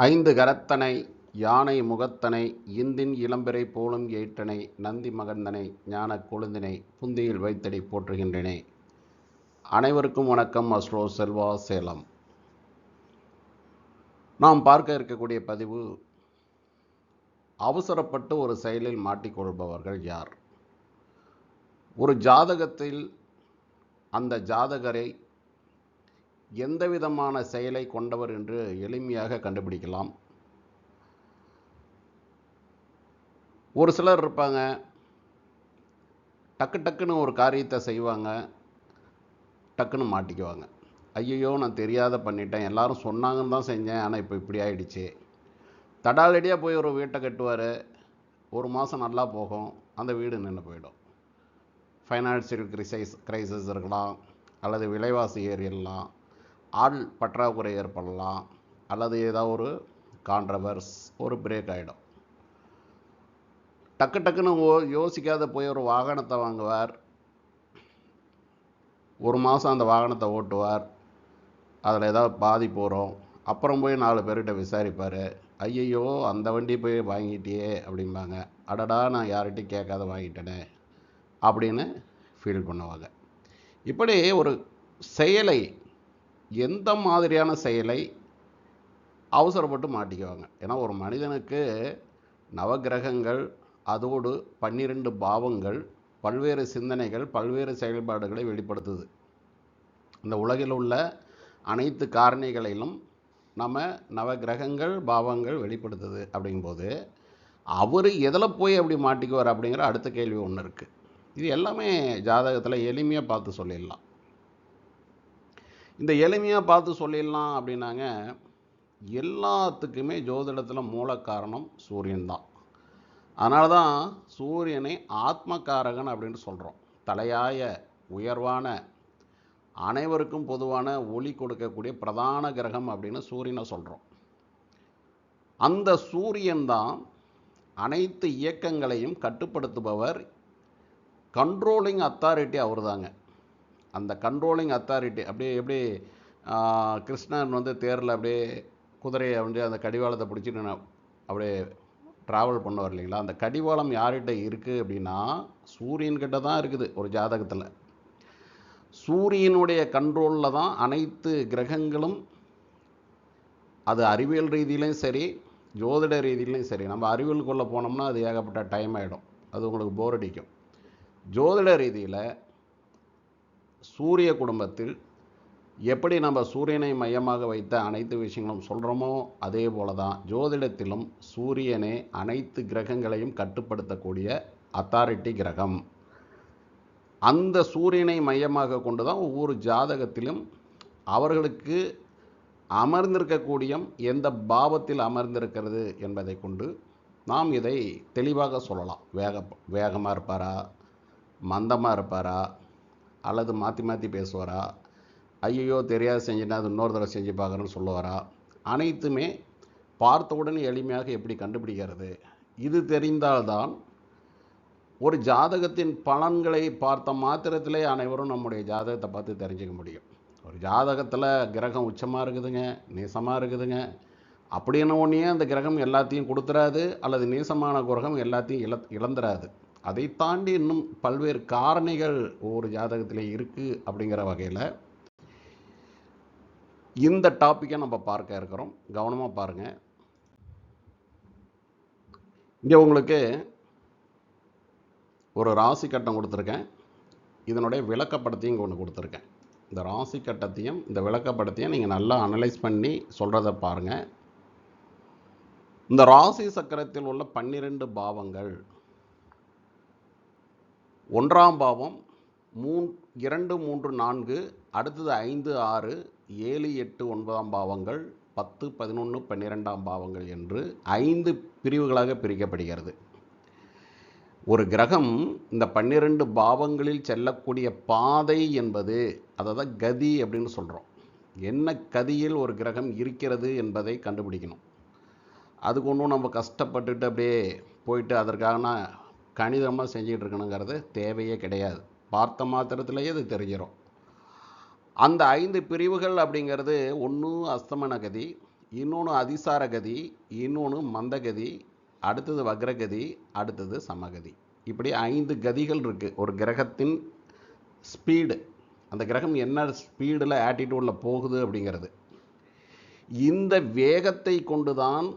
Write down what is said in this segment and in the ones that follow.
ஐந்து கரத்தனை யானை முகத்தனை இந்தின் இளம்பிறை போலும் ஏற்றனை நந்தி மகந்தனை ஞானக் கொழுந்தினை புந்தியில் வைத்தடி போற்றுகின்றனே. அனைவருக்கும் வணக்கம். அஸ்ட்ரோ செல்வா சேலம். நாம் பார்க்க இருக்கக்கூடிய பதிவு, அவசரப்பட்டு ஒரு செயலில் மாட்டிக்கொள்பவர்கள் யார்? ஒரு ஜாதகத்தில் அந்த ஜாதகரை எந்த விதமான செயலை கொண்டவர் என்று எளிமையாக கண்டுபிடிக்கலாம். ஒரு சிலர் இருப்பாங்க, டக்குன்னு ஒரு காரியத்தை செய்வாங்க, டக்குன்னு மாட்டிக்குவாங்க. ஐயோ நான் தெரியாத பண்ணிட்டேன், எல்லாரும் சொன்னாங்கன்னு தான் செஞ்சேன், ஆனால் இப்போ இப்படி ஆகிடுச்சு. தடாலடியாக போய் ஒரு வீட்டை கட்டுவார், ஒரு மாதம் நல்லா போகும், அந்த வீடு நின்று போயிடும். ஃபைனான்சியல் கிரைசிஸ் இருக்கலாம், அல்லது விலைவாசி ஏறிடலாம், ஆள் பற்றாக்குறை ஏற்படலாம், அல்லது ஏதாவது ஒரு கான்ட்ரவர்ஸ், ஒரு பிரேக் ஆகிடும். டக்குன்னு யோசிக்காத போய் ஒரு வாகனத்தை வாங்குவார், ஒரு மாதம் அந்த வாகனத்தை ஓட்டுவார், அதில் ஏதாவது பாதிப்பு வரும். அப்புறம் போய் 4 பேர்கிட்ட விசாரிப்பார், ஐயையோ அந்த வண்டி போய் வாங்கிட்டியே அப்படிம்பாங்க. அடடா நான் யார்கிட்டையும் கேட்காத வாங்கிட்டேனே அப்படின்னு ஃபீல் பண்ணுவாங்க. இப்படி ஒரு செயலை, எந்த மாதிரியான செயலை அவசரப்பட்டு மாட்டிக்குவாங்க. ஏன்னா ஒரு மனிதனுக்கு நவகிரகங்கள், அதோடு 12 பாவங்கள், பல்வேறு சிந்தனைகள், பல்வேறு செயல்பாடுகளை வெளிப்படுத்துது. இந்த உலகில் உள்ள அனைத்து காரணிகளிலும் நம்ம நவகிரகங்கள், பாவங்கள் வெளிப்படுத்துது. அப்படிங்கும்போது அவர் எதில் போய் அப்படி மாட்டிக்குவார் அப்படிங்கிற அடுத்த கேள்வி ஒன்று இருக்குது. இது எல்லாமே ஜாதகத்தில் எளிமையாக பார்த்து சொல்லிடலாம். இந்த எளிமையாக பார்த்து சொல்லிடலாம் அப்படின்னாங்க, எல்லாத்துக்குமே ஜோதிடத்தில் மூல காரணம் சூரியன் தான். அதனால தான் சூரியனை ஆத்மகாரகன் அப்படின்னு சொல்கிறோம். தலையாய உயர்வான, அனைவருக்கும் பொதுவான ஒளி கொடுக்கக்கூடிய பிரதான கிரகம் அப்படின்னு சூரியனை சொல்கிறோம். அந்த சூரியன் தான் அனைத்து இயக்கங்களையும் கட்டுப்படுத்துபவர். கண்ட்ரோலிங் அத்தாரிட்டி அவர் தாங்க. அந்த கண்ட்ரோலிங் அத்தாரிட்டி அப்படியே எப்படி கிருஷ்ணன் தேரில் அப்படியே குதிரையை அந்த கடிவாளத்தை பிடிச்சிட்டு அப்படியே ட்ராவல் பண்ணுவார் இல்லைங்களா, அந்த கடிவாளம் யார்கிட்ட இருக்குது அப்படின்னா சூரியன்கிட்ட தான் இருக்குது. ஒரு ஜாதகத்தில் சூரியனுடைய கண்ட்ரோலில் தான் அனைத்து கிரகங்களும். அது அறிவியல் ரீதியிலையும் சரி, ஜோதிட ரீதியிலையும் சரி. நம்ம அறிவியலுக்குள்ளே போனோம்னா அது ஏகப்பட்ட டைம் ஆகிடும், அது உங்களுக்கு போர் அடிக்கும். ஜோதிட ரீதியில் சூரிய குடும்பத்தில் எப்படி நம்ம சூரியனை மையமாக வைத்த அனைத்து விஷயங்களும் சொல்கிறோமோ, அதே போல தான் ஜோதிடத்திலும் சூரியனே அனைத்து கிரகங்களையும் கட்டுப்படுத்தக்கூடிய அத்தாரிட்டி கிரகம். அந்த சூரியனை மையமாக கொண்டு தான் ஒவ்வொரு ஜாதகத்திலும் அவர்களுக்கு அமர்ந்திருக்கக்கூடிய எந்த பாவத்தில் அமர்ந்திருக்கிறது என்பதை கொண்டு நாம் இதை தெளிவாக சொல்லலாம். வேகமாக இருப்பாரா, மந்தமாக இருப்பாரா, அல்லது மாற்றி பேசுவாரா, ஐயோ தெரியாது செஞ்சுன்னா அது இன்னொரு தடவை செஞ்சு பார்க்குறேன்னு சொல்லுவாரா, அனைத்துமே பார்த்தவுடன் எளிமையாக எப்படி கண்டுபிடிக்கிறது? இது தெரிந்தால்தான் ஒரு ஜாதகத்தின் பலன்களை பார்த்த மாத்திரத்திலே அனைவரும் நம்முடைய ஜாதகத்தை பார்த்து தெரிஞ்சுக்க முடியும். ஒரு ஜாதகத்தில் கிரகம் உச்சமாக இருக்குதுங்க, நீசமாக இருக்குதுங்க அப்படின்னு ஒன்றே அந்த கிரகம் எல்லாத்தையும் கொடுத்துறாது, அல்லது நீசமான கிரகம் எல்லாத்தையும் இழந்துராது. அதை தாண்டி இன்னும் பல்வேறு காரணிகள் ஒவ்வொரு ஜாதகத்தில் இருக்குது. அப்படிங்கிற வகையில் இந்த டாப்பிக்கை நம்ம பார்க்க இருக்கிறோம். கவனமாக பாருங்கள். இங்கே உங்களுக்கு ஒரு ராசி கட்டம் கொடுத்துருக்கேன், இதனுடைய விளக்கப்படத்தையும் இங்கே ஒன்று கொடுத்துருக்கேன். இந்த ராசி கட்டத்தையும் இந்த விளக்கப்படத்தையும் நீங்கள் நல்லா அனலைஸ் பண்ணி சொல்கிறத பாருங்கள். இந்த ராசி சக்கரத்தில் உள்ள 12 பாவங்கள், 1ஆம் பாவம் 2, 3, 4, அடுத்தது 5, 6, 7, 8, 9ஆம் பாவங்கள், 10, 11, 12ஆம் பாவங்கள் என்று 5 பிரிவுகளாக பிரிக்கப்படுகிறது. ஒரு கிரகம் இந்த 12 பாவங்களில் செல்லக்கூடிய பாதை என்பது, அதை தான் கதி அப்படின்னு சொல்கிறோம். என்ன கதியில் ஒரு கிரகம் இருக்கிறது என்பதை கண்டுபிடிக்கணும். அதுக்கு ஒன்றும் நம்ம கஷ்டப்பட்டுட்டு அப்படியே போயிட்டு அதற்கான கணிதமாக செஞ்சுட்டு இருக்கணுங்கிறது தேவையே கிடையாது. பார்த்த மாத்திரத்திலேயே அது தெரிஞ்சிடும். அந்த 5 பிரிவுகள் அப்படிங்கிறது, 1 அஸ்தமன கதி, இன்னொன்று அதிசார கதி, இன்னொன்று மந்தகதி, அடுத்தது வக்ரகதி, அடுத்தது சமகதி. இப்படி 5 கதிகள் இருக்குது ஒரு கிரகத்தின் ஸ்பீடு. அந்த கிரகம் என்ன ஸ்பீடில் ஆட்டிடியூடில் போகுது அப்படிங்கிறது. இந்த வேகத்தை கொண்டு தான்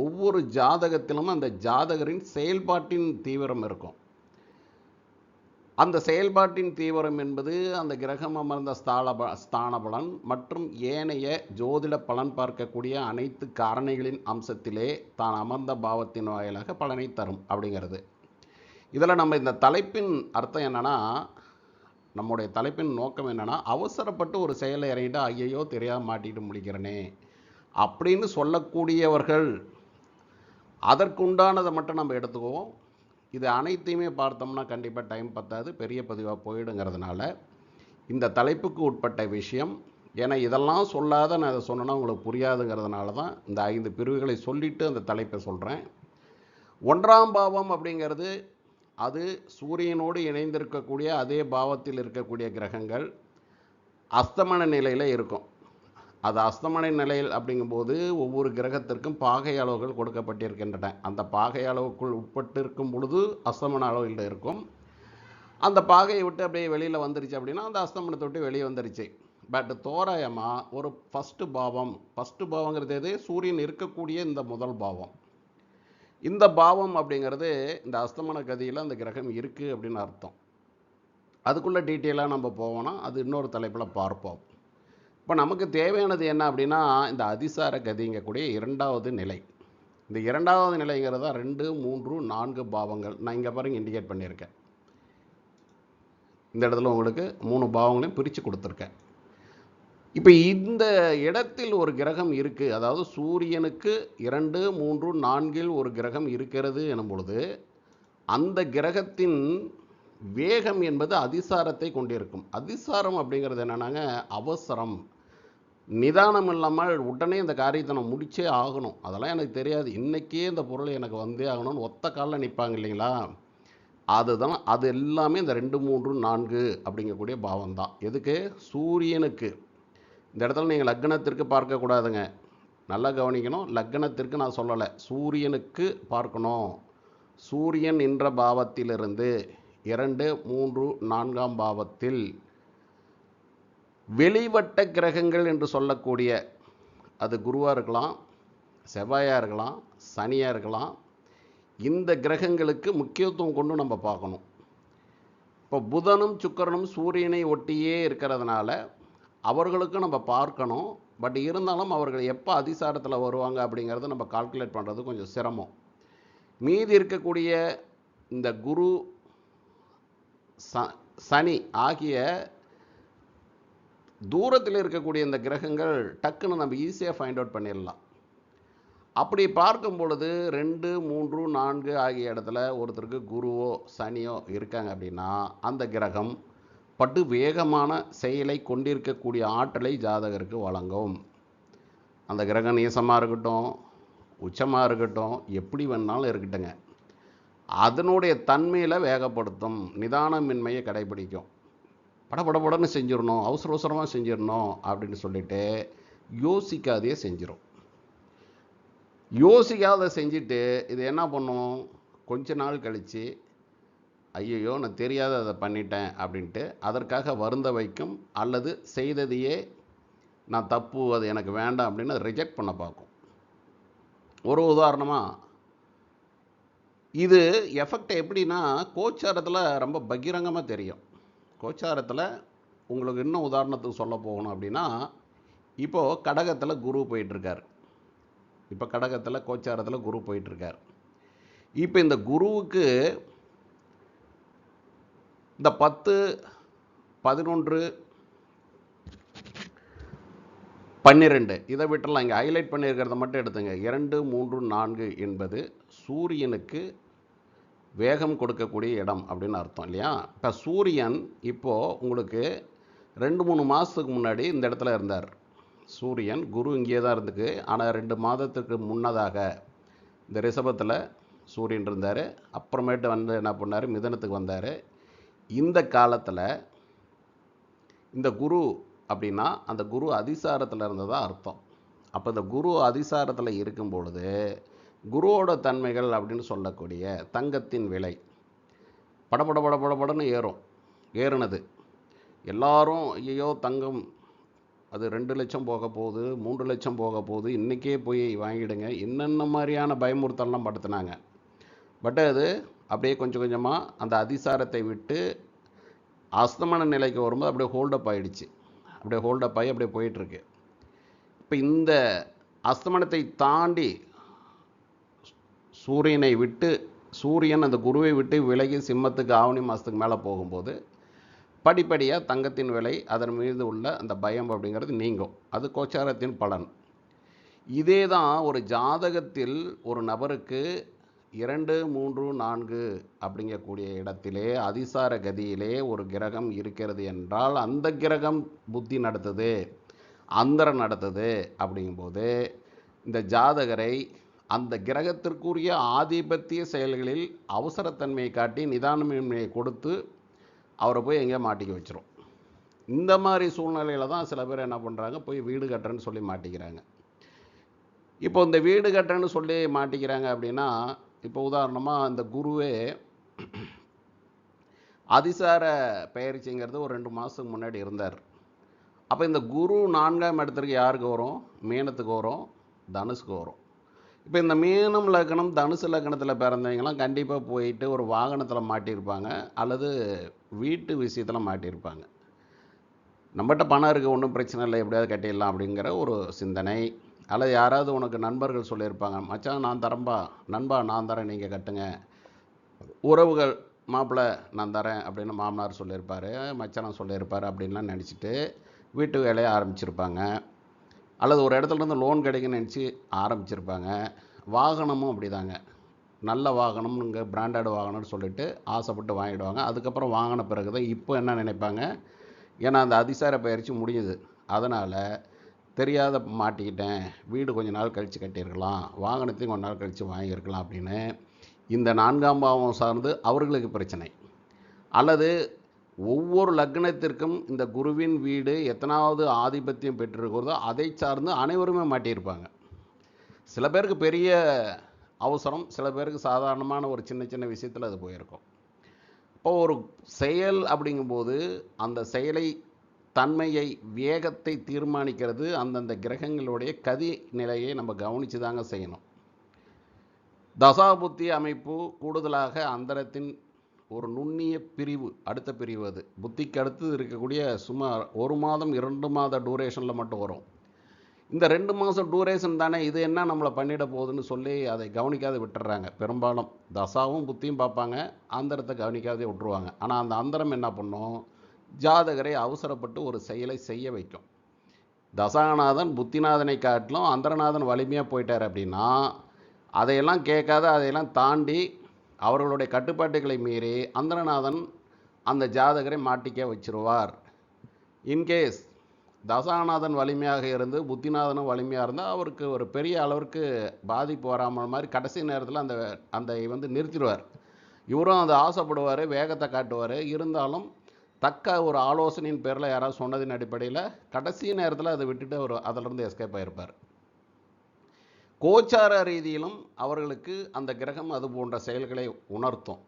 ஒவ்வொரு ஜாதகத்திலும் அந்த ஜாதகரின் செயல்பாட்டின் தீவிரம் இருக்கும். அந்த செயல்பாட்டின் தீவிரம் என்பது அந்த கிரகம் அமர்ந்த ஸ்தான பலன் மற்றும் ஏனைய ஜோதிட பலன் பார்க்கக்கூடிய அனைத்து காரணிகளின் அம்சத்திலே தான் அமர்ந்த பாவத்தின் வாயிலாக பலனை தரும் அப்படிங்கிறது. இதில் நம்ம இந்த தலைப்பின் அர்த்தம் என்னென்னா, நம்முடைய தலைப்பின் நோக்கம் என்னென்னா, அவசரப்பட்டு ஒரு செயலை இறங்கிட்டு ஐயையோ தெரியாமல் மாட்டிட்டு முடிக்கிறனே அப்படின்னு சொல்லக்கூடியவர்கள் அதற்குண்டானதை மட்டும் நம்ம எடுத்துக்குவோம். இது அனைத்தையுமே பார்த்தோம்னா கண்டிப்பாக டைம் பத்தாது, பெரிய பதிவாக போயிடுங்கிறதுனால இந்த தலைப்புக்கு உட்பட்ட விஷயம். ஏன்னா இதெல்லாம் சொல்லாத நான் இதை சொன்னேன்னா உங்களுக்கு புரியாதுங்கிறதுனால தான் இந்த 5 பிரிவுகளை சொல்லிவிட்டு அந்த தலைப்பை சொல்கிறேன். 1ஆம் பாவம் அப்படிங்கிறது அது சூரியனோடு இணைந்திருக்கக்கூடிய அதே பாவத்தில் இருக்கக்கூடிய கிரகங்கள் அஸ்தமன நிலையில் இருக்கும். அது அஸ்தமன நிலையில் அப்படிங்கும்போது ஒவ்வொரு கிரகத்திற்கும் பாகை அளவுகள் கொடுக்கப்பட்டிருக்கின்றன. அந்த பாகை அளவுக்குள் உட்பட்டு இருக்கும் பொழுது அஸ்தமன அளவில் இருக்கும். அந்த பாகையை விட்டு அப்படியே வெளியில் வந்துருச்சு அப்படின்னா அந்த அஸ்தமனத்தை விட்டு வெளியே வந்துருச்சு. பட் தோராயமாக ஒரு ஃபஸ்ட்டு பாவங்கிறது எது? சூரியன் இருக்கக்கூடிய இந்த முதல் பாவம். இந்த பாவம் அப்படிங்கிறது இந்த அஸ்தமன கதியில் அந்த கிரகம் இருக்குது அப்படின்னு அர்த்தம். அதுக்குள்ளே டீட்டெயிலாக நம்ம போவோம்னா அது இன்னொரு தலைப்பில் பார்ப்போம். இப்போ நமக்கு தேவையானது என்ன அப்படின்னா, இந்த அதிசார கதிங்கக்கூடிய 2வது நிலை. இந்த 2வது நிலைங்கிறது தான் 2, 3, 4 பாவங்கள். நான் இங்கே பாருங்கள் இண்டிகேட் பண்ணியிருக்கேன். இந்த இடத்துல உங்களுக்கு 3 பாவங்களையும் பிரித்து கொடுத்துருக்கேன். இப்போ இந்த இடத்தில் ஒரு கிரகம் இருக்குது, அதாவது சூரியனுக்கு 2, 3, 4 ஒரு கிரகம் இருக்கிறது எனும் பொழுது அந்த கிரகத்தின் வேகம் என்பது அதிசாரத்தை கொண்டிருக்கும். அதிசாரம் அப்படிங்கிறது என்னன்னாங்க, அவசரம், நிதானம் இல்லாமல் உடனே இந்த காரியத்தை நான் முடிச்சே ஆகணும், அதெல்லாம் எனக்கு தெரியாது, இன்றைக்கே இந்த பொருள் எனக்கு வந்தே ஆகணும்னு ஒத்த காலில் நிற்பாங்க இல்லைங்களா? அதுதான். அது எல்லாமே இந்த 2, 3, 4 அப்படிங்கக்கூடிய பாவம் தான். எதுக்கு? சூரியனுக்கு. இந்த இடத்துல நீங்கள் லக்னத்திற்கு பார்க்கக்கூடாதுங்க, நல்லா கவனிக்கணும். லக்னத்திற்கு நான் சொல்லலை, சூரியனுக்கு பார்க்கணும். சூரியன் என்ற பாவத்திலிருந்து 2, 3, 4ஆம் பாவத்தில் வெளிவட்ட கிரகங்கள் என்று சொல்லக்கூடிய, அது குருவாக இருக்கலாம், செவ்வாயாக இருக்கலாம், சனியாக இருக்கலாம், இந்த கிரகங்களுக்கு முக்கியத்துவம் கொண்டு நம்ம பார்க்கணும். இப்போ புதனும் சுக்கிரனும் சூரியனை ஒட்டியே இருக்கிறதுனால அவர்களுக்கு நம்ம பார்க்கணும். பட் இருந்தாலும் அவர்கள் எப்போ அதிசாரத்தில் வருவாங்க அப்படிங்கிறத நம்ம கால்குலேட் பண்ணுறது கொஞ்சம் சிரமம். மீதி இருக்கக்கூடிய இந்த குரு, சனி ஆகிய தூரத்தில் இருக்கக்கூடிய இந்த கிரகங்கள் டக்குன்னு நம்ம ஈஸியாக ஃபைண்ட் அவுட் பண்ணிடலாம். அப்படி பார்க்கும் பொழுது 2, 3, 4 ஆகிய இடத்துல ஒருத்தருக்கு குருவோ சனியோ இருக்காங்க அப்படின்னா அந்த கிரகம் பட்டு வேகமான செயலை கொண்டிருக்கக்கூடிய ஆற்றலை ஜாதகருக்கு வழங்கும். அந்த கிரகம் நீசமாக இருக்கட்டும், உச்சமாக இருக்கட்டும், எப்படி வேணாலும் இருக்கட்டுங்க, அதனுடைய தன்மையில் வேகப்படுத்தும், நிதானமின்மையை கடைபிடிக்கும். படபடன்னு செஞ்சிடணும், அவசரமாக செஞ்சிடணும் அப்படின்னு சொல்லிட்டு யோசிக்காதே செஞ்சிடும். யோசிக்காத செஞ்சுட்டு இது என்ன பண்ணும், கொஞ்ச நாள் கழித்து ஐயோ நான் தெரியாத அதை பண்ணிட்டேன் அப்படின்ட்டு அதற்காக வருந்த வைக்கும். அல்லது செய்ததையே நான் தப்பு, அது எனக்கு வேண்டாம் அப்படின்னு ரிஜெக்ட் பண்ண பார்க்கும். ஒரு உதாரணமாக இது எஃபெக்ட் எப்படின்னா, கோச்சாரத்தில் ரொம்ப பகிரங்கமாக தெரியும். கோச்சாரத்தில் உங்களுக்கு இன்னும் உதாரணத்துக்கு சொல்ல போகணும் அப்படின்னா, இப்போது கடகத்தில் குரு போயிட்டுருக்கார். இப்போ கடகத்தில் கோச்சாரத்தில் குரு போயிட்டுருக்கார். இப்போ இந்த குருவுக்கு இந்த 10, 11, 12 இதை விட்டுலாம், இங்கே ஹைலைட் பண்ணியிருக்கிறத மட்டும் எடுத்துங்க. 2, 3, 4 என்பது சூரியனுக்கு வேகம் கொடுக்கக்கூடிய இடம் அப்படின்னு அர்த்தம் இல்லையா? இப்போ சூரியன் இப்போது உங்களுக்கு 2, 3 மாதத்துக்கு முன்னாடி இந்த இடத்துல இருந்தார். சூரியன் குரு இங்கே தான் இருந்துக்கு. ஆனால் 2 மாதத்துக்கு முன்னதாக இந்த ரிஷபத்தில் சூரியன் இருந்தார். அப்புறமேட்டு என்ன பண்ணார், மிதனத்துக்கு வந்தார். இந்த காலத்தில் இந்த குரு அப்படின்னா அந்த குரு அதிசாரத்தில் இருந்ததாக அர்த்தம். அப்போ இந்த குரு அதிசாரத்தில் இருக்கும் பொழுது குருவோட தன்மைகள் அப்படின்னு சொல்லக்கூடிய தங்கத்தின் விலை படபட படபடன்னு ஏறுனது. எல்லாரும் ஐயோ தங்கம் அது 2,00,000 போக போகுது, 3,00,000 போக போகுது, இன்றைக்கே போய் வாங்கிடுங்க, என்னென்ன மாதிரியான பயமுறுத்தலாம் படுத்துனாங்க. பட் அது அப்படியே கொஞ்சம் கொஞ்சமாக அந்த அதிசாரத்தை விட்டு அஸ்தமன நிலைக்கு வரும்போது அப்படியே ஹோல்டப் ஆகிடுச்சு. அப்படியே ஹோல்டப் ஆகி அப்படியே போயிட்டுருக்கு. இப்போ இந்த அஸ்தமனத்தை தாண்டி சூரியன் அந்த குருவை விட்டு விலகி சிம்மத்துக்கு ஆவணி மாதத்துக்கு மேலே போகும்போது படிப்படியாக தங்கத்தின் விலை அதன் மீது உள்ள அந்த பயம் அப்படிங்கிறது நீங்கும். அது கோச்சாரத்தின் பலன். இதே தான் ஒரு ஜாதகத்தில் ஒரு நபருக்கு 2, 3, 4 அப்படிங்கக்கூடிய இடத்திலே அதிசார கதியிலே ஒரு கிரகம் இருக்கிறது என்றால் அந்த கிரகம் புத்தி நடத்துது, அந்தரம் நடத்துது. அப்படிங்கும்போது இந்த ஜாதகரை அந்த கிரகத்திற்குரிய ஆதிபத்திய செயல்களில் அவசரத்தன்மையை காட்டி நிதானமின்மையை கொடுத்து அவரை போய் எங்கேயோ மாட்டிக்க வச்சிரும். இந்த மாதிரி சூழ்நிலையில் தான் சில பேர் என்ன பண்ணுறாங்க, போய் வீடு கட்டுறேன்னு சொல்லி மாட்டிக்கிறாங்க. இப்போ இந்த வீடு கட்டுறேன்னு சொல்லி மாட்டிக்கிறாங்க அப்படின்னா, இப்போ உதாரணமாக இந்த குருவே அதிசார பயிற்சிங்கிறது ஒரு 2 மாதத்துக்கு முன்னாடி இருந்தார். அப்போ இந்த குரு 4ஆம் இடத்துக்கு யாருக்கு வரும்? மீனத்துக்கு வரும், தனுசுக்கு வரும். இப்போ இந்த மீனம் லக்னம் தனுசு லக்னத்தில் பிறந்தவங்களாம் கண்டிப்பாக போயிட்டு ஒரு வாகனத்தில் மாட்டியிருப்பாங்க, அல்லது வீட்டு விஷயத்தில் மாட்டியிருப்பாங்க. நம்மகிட்ட பணம் இருக்குது, ஒன்றும் பிரச்சனை இல்லை, எப்படியாவது கட்டிடலாம் அப்படிங்கிற ஒரு சிந்தனை. அல்லது யாராவது உனக்கு நண்பர்கள் சொல்லியிருப்பாங்க, மச்சான் நான் தரேன்பா, நண்பா நான் தரேன், நீங்கள் கட்டுங்க. உறவுகள் மாப்பிள்ளை நான் தரேன் அப்படின்னு மாமனார் சொல்லியிருப்பார், மச்சான் சொல்லியிருப்பார் அப்படின்லாம் நினச்சிட்டு வீட்டு வேலையை ஆரம்பிச்சிருப்பாங்க. அல்லது ஒரு இடத்துலேருந்து லோன் கிடைக்குன்னு நினச்சி ஆரம்பிச்சிருப்பாங்க. வாகனமும் அப்படி தாங்க. நல்ல வாகனம்னுங்க பிராண்டட் வாகனம்னு சொல்லிட்டு ஆசைப்பட்டு வாங்கிடுவாங்க. அதுக்கப்புறம் வாங்கின பிறகு தான் இப்போ என்ன நினைப்பாங்க, ஏன்னா அந்த அதிசார பயிற்சி முடியுது, அதனால் தெரியாத மாட்டிக்கிட்டேன், வீடு கொஞ்ச நாள் கழித்து கட்டியிருக்கலாம், வாகனத்தையும் கொஞ்ச நாள் கழித்து வாங்கியிருக்கலாம் அப்படின்னு இந்த 4ஆம் பாவம் சார்ந்து அவர்களுக்கு பிரச்சனை. அல்லது ஒவ்வொரு லக்னத்திற்கும் இந்த குருவின் வீடு எத்தனாவது ஆதிபத்தியம் பெற்றிருக்கிறதோ அதை சார்ந்து அனைவருமே மாட்டியிருப்பாங்க. சில பேருக்கு பெரிய அவசரம், சில பேருக்கு சாதாரணமான ஒரு சின்ன சின்ன விஷயத்தில் அது போயிருக்கும். இப்போ ஒரு செயல் அப்படிங்கும்போது அந்த செயலை தன்மையை வேகத்தை தீர்மானிக்கிறது அந்தந்த கிரகங்களுடைய கதி நிலையை நம்ம கவனித்து தாங்க செய்யணும். தசாபுத்தி அமைப்பு கூடுதலாக அந்தரத்தின் ஒரு நுண்ணிய பிரிவு, அடுத்த பிரிவு. அது புத்திக்கு அடுத்து இருக்கக்கூடிய சுமார் 1 மாதம் 2 மாத டூரேஷனில் மட்டும் வரும். இந்த 2 மாதம் டூரேஷன் தானே, இது என்ன நம்மளை பண்ணிட போகுதுன்னு சொல்லி அதை கவனிக்காத விட்டுறாங்க. பெரும்பாலும் தசாவும் புத்தியும் பார்ப்பாங்க, அந்தரத்தை கவனிக்காதே விட்டுருவாங்க. ஆனால் அந்த அந்தரம் என்ன பண்ணும், ஜாதகரை அவசரப்பட்டு ஒரு செயலை செய்ய வைக்கும். தசாநாதன் புத்திநாதனை காட்டிலும் அந்தரநாதன் வலிமையாக போயிட்டார் அப்படின்னா அதையெல்லாம் கேட்காத, அதையெல்லாம் தாண்டி அவர்களுடைய கட்டுப்பாட்டுகளை மீறி அந்தரநாதன் அந்த ஜாதகரை மாட்டிக்க வச்சிருவார். இன்கேஸ் தசாநாதன் வலிமையாக இருந்து புத்திநாதனும் வலிமையாக இருந்தால் அவருக்கு ஒரு பெரிய அளவிற்கு பாதிப்பு வராமல் மாதிரி கடைசி நேரத்தில் அந்த நிறுத்திடுவார். இவரும் அதை ஆசைப்படுவார், வேகத்தை காட்டுவார். இருந்தாலும் தக்க ஒரு ஆலோசனையின் பேரில் யாராவது சொன்னதின் அடிப்படையில் கடைசி நேரத்தில் அதை விட்டுட்டு அவர் அதிலிருந்து எஸ்கேப் ஆகிருப்பார். கோச்சார ரீதியிலும் அவர்களுக்கு அந்த கிரகம் அது போன்ற செயல்களை உணர்த்தும்.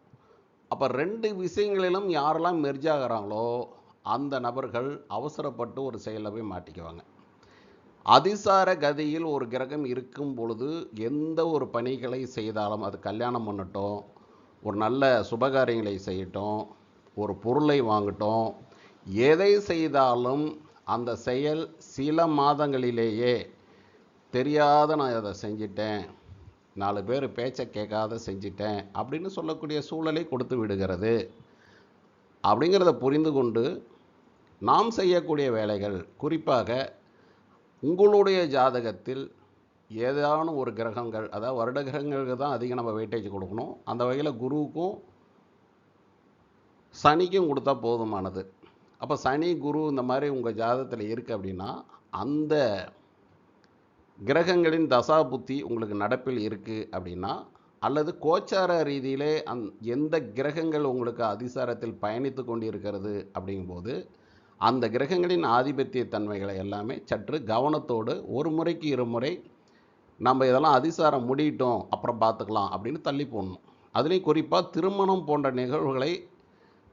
அப்போ 2 விஷயங்களிலும் யாரெல்லாம் மெர்ஜ் ஆகிறாங்களோ அந்த நபர்கள் அவசரப்பட்டு ஒரு செயலில் போய் மாட்டிக்குவாங்க. அதிசார கதியில் ஒரு கிரகம் இருக்கும் பொழுது எந்த ஒரு பணிகளை செய்தாலும், அது கல்யாணம் பண்ணட்டும், ஒரு நல்ல சுபகாரியங்களை செய்யட்டும், ஒரு பொருளை வாங்கட்டும், எதை செய்தாலும் அந்த செயல் சில மாதங்களிலேயே தெரியாத நான் அதை செஞ்சிட்டேன், 4 பேர் பேச்சை கேட்காத செஞ்சிட்டேன் அப்படின்னு சொல்லக்கூடிய சூழலை கொடுத்து விடுகிறது. அப்படிங்கிறத புரிந்து கொண்டு நாம் செய்யக்கூடிய வேலைகள், குறிப்பாக உங்களுடைய ஜாதகத்தில் ஏதான ஒரு கிரகங்கள், அதாவது வருட கிரகங்களுக்கு தான் அதிகம் நம்ம வெயிட்டேஜ் கொடுக்கணும். அந்த வகையில் குருவுக்கும் சனிக்கும் கொடுத்தா போதுமானது. அப்போ சனி குரு இந்த மாதிரி உங்கள் ஜாதகத்தில் இருக்குது அப்படின்னா அந்த கிரகங்களின் தசா புத்தி உங்களுக்கு நடப்பில் இருக்குது அப்படின்னா, அல்லது கோச்சார ரீதியிலே எந்த கிரகங்கள் உங்களுக்கு அதிசாரத்தில் பயணித்து கொண்டு இருக்கிறது அப்படிங்கும்போது அந்த கிரகங்களின் ஆதிபத்திய தன்மைகளை எல்லாமே சற்று கவனத்தோடு ஒரு முறைக்கு இருமுறை நம்ம இதெல்லாம் அதிசாரம் முடியட்டும் அப்புறம் பார்த்துக்கலாம் அப்படின்னு தள்ளி போடணும். அதுலேயும் குறிப்பாக திருமணம் போன்ற நிகழ்வுகளை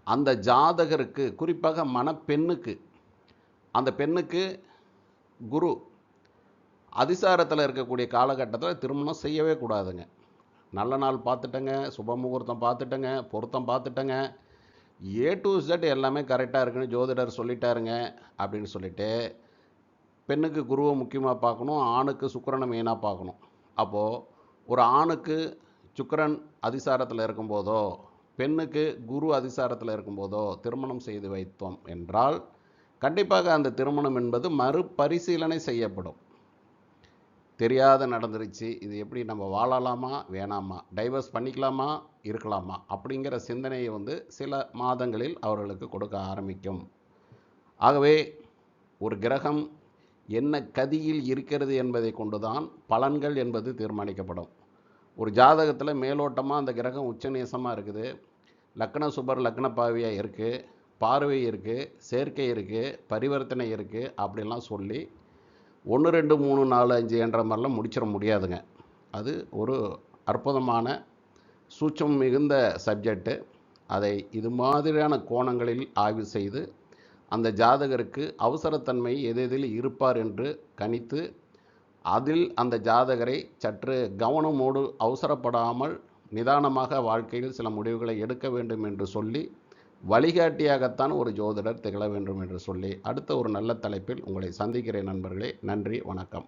அந்த ஜாதகருக்கு, குறிப்பாக மணப்பெண்ணுக்கு, அந்த பெண்ணுக்கு குரு அதிசாரத்தில் இருக்கக்கூடிய காலகட்டத்தில் திருமணம் செய்யவே கூடாதுங்க. நல்ல நாள் பார்த்துட்டேங்க, சுப முகூர்த்தம் பார்த்துட்டேங்க, பொருத்தம் பார்த்துட்டேங்க, ஏ டு Z எல்லாமே கரெக்டாக இருக்குன்னு ஜோதிடர் சொல்லிட்டாருங்க அப்படின்னு சொல்லிட்டு பெண்ணுக்கு குருவை முக்கியமாக பார்க்கணும், ஆணுக்கு சுக்கிரனை மெயினாக பார்க்கணும். அப்போது ஒரு ஆணுக்கு சுக்கிரன் அதிசாரத்தில் இருக்கும்போதோ, பெண்ணுக்கு குரு அதிசாரத்தில் இருக்கும்போதோ திருமணம் செய்து வைத்தோம் என்றால் கண்டிப்பாக அந்த திருமணம் என்பது மறுபரிசீலனை செய்யப்படும். தெரியாத நடந்துருச்சு, இது எப்படி நம்ம வாழலாமா வேணாமா, டைவர்ஸ் பண்ணிக்கலாமா இருக்கலாமா அப்படிங்கிற சிந்தனையை சில மாதங்களில் அவர்களுக்கு கொடுக்க ஆரம்பிக்கும். ஆகவே ஒரு கிரகம் என்ன கதியில் இருக்கிறது என்பதை கொண்டுதான் பலன்கள் என்பது தீர்மானிக்கப்படும். ஒரு ஜாதகத்தில் மேலோட்டமாக அந்த கிரகம் உச்சநேசமாக இருக்குது, லக்ன சுபர் லக்ன பாவியாக இருக்குது, பார்வை இருக்குது, சேர்க்கை இருக்குது, பரிவர்த்தனை இருக்குது அப்படிலாம் சொல்லி 1 2 3 4 5 என்ற மாதிரிலாம் முடிச்சிட முடியாதுங்க. அது ஒரு அற்புதமான சூட்சம் மிகுந்த சப்ஜெக்டு. அதை இது மாதிரியான கோணங்களில் ஆய்வு செய்து அந்த ஜாதகருக்கு அவசரத்தன்மை எதில் இருப்பார் என்று கணித்து அதில் அந்த ஜாதகரை சற்று கவனமோடு அவசரப்படாமல் நிதானமாக வாழ்க்கையில் சில முடிவுகளை எடுக்க வேண்டும் என்று சொல்லி வழிகாட்டியாகத்தான் ஒரு ஜோதிடர் திகழ வேண்டும் என்று சொல்லி அடுத்த ஒரு நல்ல தலைப்பில் உங்களை சந்திக்கிறேன் நண்பர்களே. நன்றி, வணக்கம்.